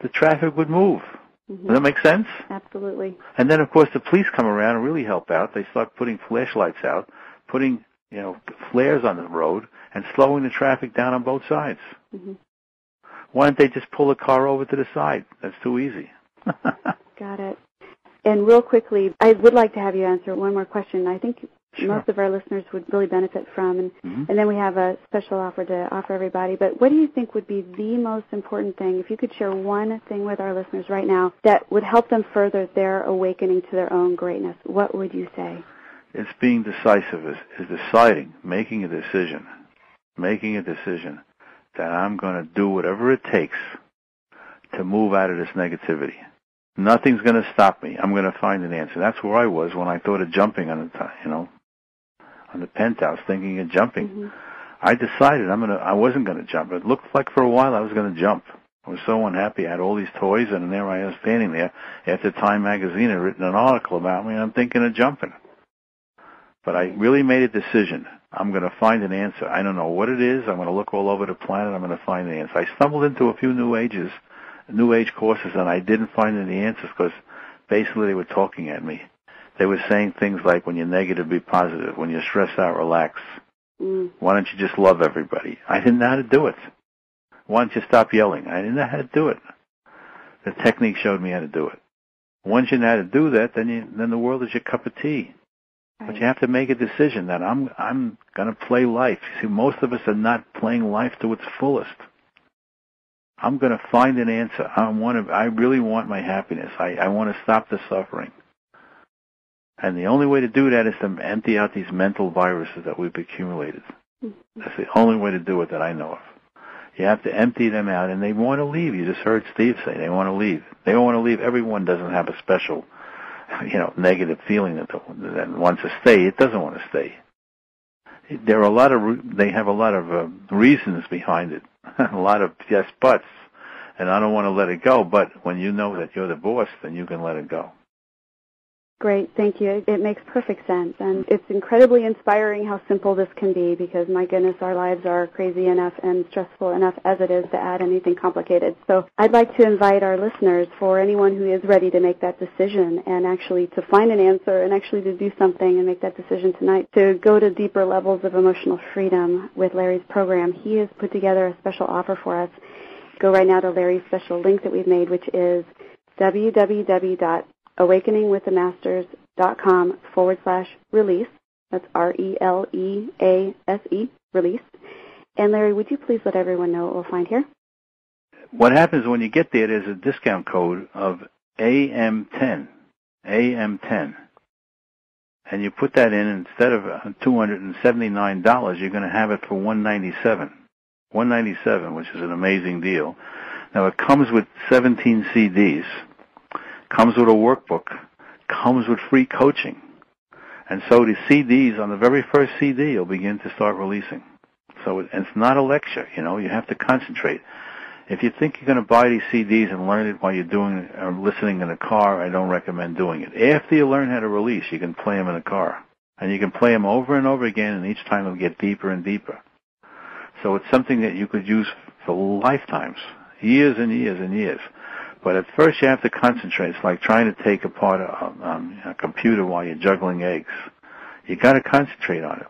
the traffic would move. Mm-hmm. Does that make sense? Absolutely. And then, of course, the police come around and really help out. They start putting flashlights out, putting, flares on the road, and slowing the traffic down on both sides. Mm-hmm. Why don't they just pull a car over to the side? That's too easy. Got it. And real quickly, I would like to have you answer one more question I think most of our listeners would really benefit from. And then we have a special offer to offer everybody. But what do you think would be the most important thing, if you could share one thing with our listeners right now, that would help them further their awakening to their own greatness? What would you say? It's being decisive, is deciding, making a decision that I'm going to do whatever it takes to move out of this negativity. Nothing's going to stop me. I'm going to find an answer. That's where I was when I thought of jumping on the penthouse, thinking of jumping. Mm-hmm. I decided I wasn't going to jump. It looked like for a while I was going to jump. I was so unhappy. I had all these toys, and there I was standing there after Time magazine had written an article about me, and I'm thinking of jumping. But I really made a decision. I'm going to find an answer. I don't know what it is. I'm going to look all over the planet. I'm going to find the answer. I stumbled into a few New Age courses, and I didn't find any answers because basically they were talking at me. They were saying things like, when you're negative, be positive. When you're stressed out, relax. Why don't you just love everybody? I didn't know how to do it. Why don't you stop yelling? I didn't know how to do it. The technique showed me how to do it. Once you know how to do that, then the world is your cup of tea. Right. But you have to make a decision that I'm going to play life. See, most of us are not playing life to its fullest. I'm going to find an answer. I really want my happiness. I want to stop the suffering. And the only way to do that is to empty out these mental viruses that we've accumulated. That's the only way to do it that I know of. You have to empty them out, and they want to leave. You just heard Steve say they want to leave. They don't want to leave. Everyone doesn't have a special, negative feeling that wants to stay. It doesn't want to stay. They have a lot of reasons behind it, a lot of yes buts, and I don't want to let it go. But when you know that you're the boss, then you can let it go. Great, thank you. It makes perfect sense, and it's incredibly inspiring how simple this can be because, my goodness, our lives are crazy enough and stressful enough as it is to add anything complicated. So I'd like to invite our listeners, for anyone who is ready to make that decision and actually to find an answer and actually to do something and make that decision tonight, to go to deeper levels of emotional freedom with Larry's program. He has put together a special offer for us. Go right now to Larry's special link that we've made, which is www.awakeningwiththemasters.com/release. That's RELEASE, release. And Larry, would you please let everyone know what we'll find here? What happens when you get there, there's a discount code of AM10. AM10. And you put that in, instead of $279, you're going to have it for $197. $197, which is an amazing deal. Now, it comes with 17 CDs. Comes with a workbook, comes with free coaching. And so the CDs, on the very first CD, you'll begin to start releasing. So it's not a lecture, you have to concentrate. If you think you're going to buy these CDs and learn it while you're doing or listening in a car, I don't recommend doing it. After you learn how to release, you can play them in a car. And you can play them over and over again, and each time it'll get deeper and deeper. So it's something that you could use for lifetimes, years and years and years. But at first you have to concentrate. It's like trying to take apart a computer while you're juggling eggs. You got to concentrate on it.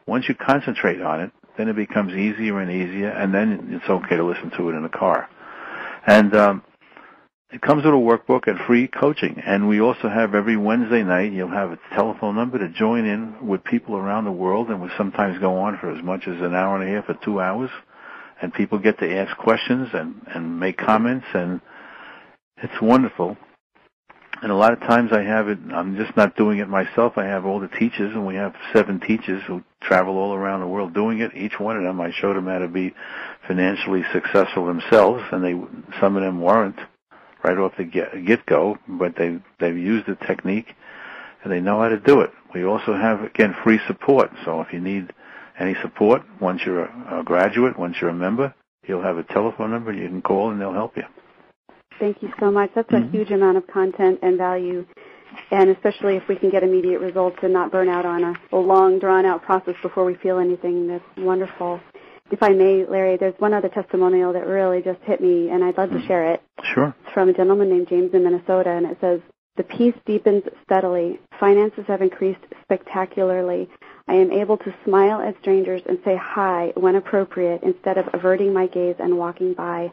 Once you concentrate on it, then it becomes easier and easier, and then it's okay to listen to it in the car. And it comes with a workbook and free coaching. And we also have every Wednesday night, you'll have a telephone number to join in with people around the world, and we sometimes go on for as much as an hour and a half or 2 hours. And people get to ask questions and make comments, and it's wonderful. And a lot of times I'm just not doing it myself. I have all the teachers, and we have 7 teachers who travel all around the world doing it. Each one of them, I showed them how to be financially successful themselves, and some of them weren't right off the get-go, but they've used the technique, and they know how to do it. We also have, again, free support. So if you need any support, once you're a graduate, once you're a member, you'll have a telephone number you can call, and they'll help you. Thank you so much. That's a huge amount of content and value, and especially if we can get immediate results and not burn out on a long, drawn-out process before we feel anything. That's wonderful. If I may, Larry, there's one other testimonial that really just hit me, and I'd love to share it. Sure. It's from a gentleman named James in Minnesota, and it says, "The peace deepens steadily. Finances have increased spectacularly. I am able to smile at strangers and say hi when appropriate instead of averting my gaze and walking by.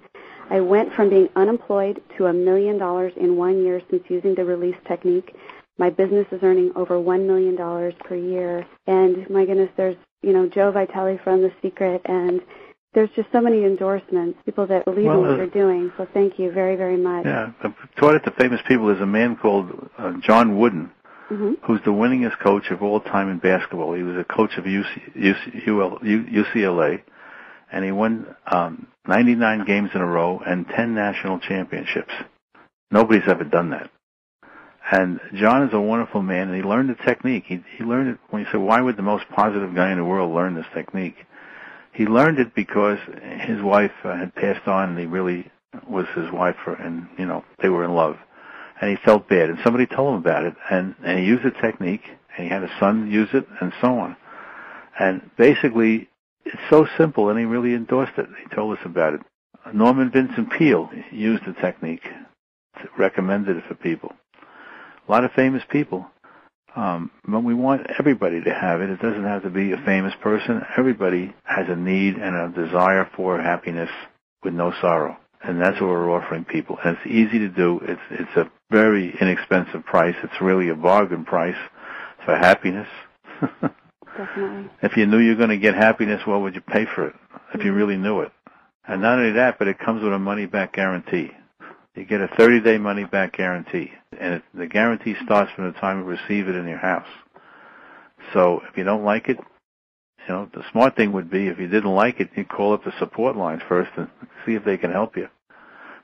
I went from being unemployed to $1 million in 1 year since using the release technique. My business is earning over $1 million per year." And my goodness, there's, Joe Vitale from The Secret, and there's just so many endorsements, people that believe in what you're doing. So thank you very, very much. Yeah, taught it to famous people. There's a man called John Wooden, who's the winningest coach of all time in basketball. He was a coach of UCLA. And he won 99 games in a row and 10 national championships. Nobody's ever done that. And John is a wonderful man, and he learned the technique. He learned it when you say, why would the most positive guy in the world learn this technique? He learned it because his wife had passed on, and he really was his wife, and, they were in love. And he felt bad, and somebody told him about it, and he used the technique, and he had his son use it, and so on. And basically, it's so simple, and he really endorsed it. He told us about it. Norman Vincent Peale used the technique, recommended it for people. A lot of famous people. But we want everybody to have it. It doesn't have to be a famous person. Everybody has a need and a desire for happiness with no sorrow. And that's what we're offering people. And it's easy to do. It's a very inexpensive price. It's really a bargain price for happiness. Definitely. If you knew you were going to get happiness, what would you pay for it? If you really knew it. And not only that, but it comes with a money-back guarantee. You get a 30-day money-back guarantee. And the guarantee starts from the time you receive it in your house. So if you don't like it, the smart thing would be if you didn't like it, you call up the support line first and see if they can help you.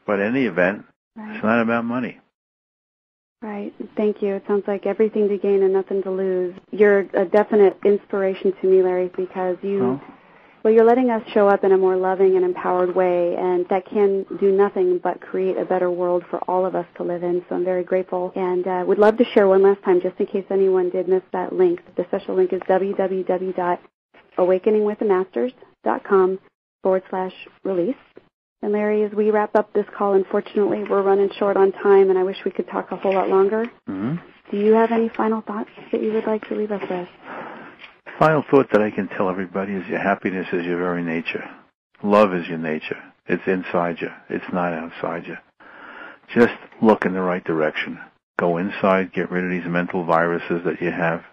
But in any event, It's not about money. Right. Thank you. It sounds like everything to gain and nothing to lose. You're a definite inspiration to me, Larry, because you're letting us show up in a more loving and empowered way, and that can do nothing but create a better world for all of us to live in. So I'm very grateful, and would love to share one last time, just in case anyone did miss that link. The special link is www.awakeningwiththemasters.com/release. And Larry, as we wrap up this call, unfortunately, we're running short on time, and I wish we could talk a whole lot longer. Mm-hmm. Do you have any final thoughts that you would like to leave us with? Final thought that I can tell everybody is your happiness is your very nature. Love is your nature. It's inside you. It's not outside you. Just look in the right direction. Go inside, get rid of these mental viruses that you have,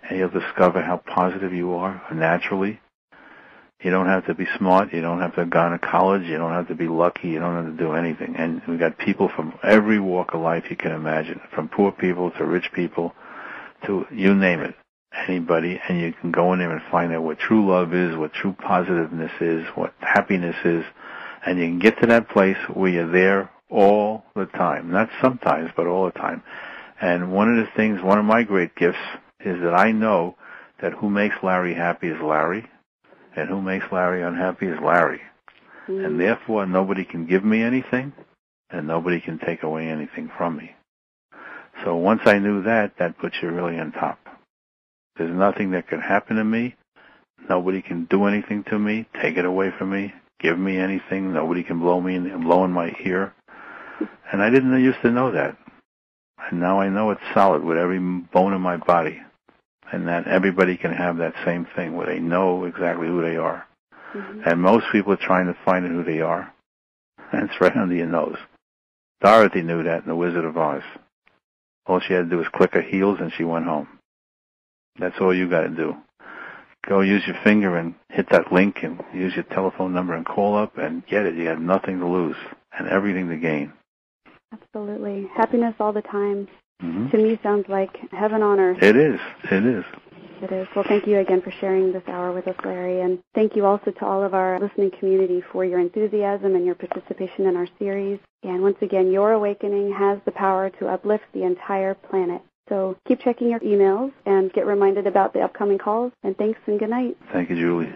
and you'll discover how positive you are naturally. You don't have to be smart. You don't have to have gone to college. You don't have to be lucky. You don't have to do anything. And we've got people from every walk of life you can imagine, from poor people to rich people to you name it, anybody. And you can go in there and find out what true love is, what true positiveness is, what happiness is. And you can get to that place where you're there all the time. Not sometimes, but all the time. And one of my great gifts is that I know that who makes Larry happy is Larry. And who makes Larry unhappy is Larry. Mm. And therefore, nobody can give me anything, and nobody can take away anything from me. So once I knew that puts you really on top. There's nothing that can happen to me. Nobody can do anything to me, take it away from me, give me anything. Nobody can blow in my ear. And I didn't used to know that. And now I know it's solid with every bone in my body. And that everybody can have that same thing where they know exactly who they are. Mm-hmm. And most people are trying to find out who they are. And it's right under your nose. Dorothy knew that in The Wizard of Oz. All she had to do was click her heels and she went home. That's all you got to do. Go use your finger and hit that link and use your telephone number and call up and get it. You have nothing to lose and everything to gain. Absolutely. Happiness all the time. Mm-hmm. To me, sounds like heaven on earth. It is. It is. It is. Well, thank you again for sharing this hour with us, Larry. And thank you also to all of our listening community for your enthusiasm and your participation in our series. And once again, your awakening has the power to uplift the entire planet. So keep checking your emails and get reminded about the upcoming calls. And thanks and good night. Thank you, Julie.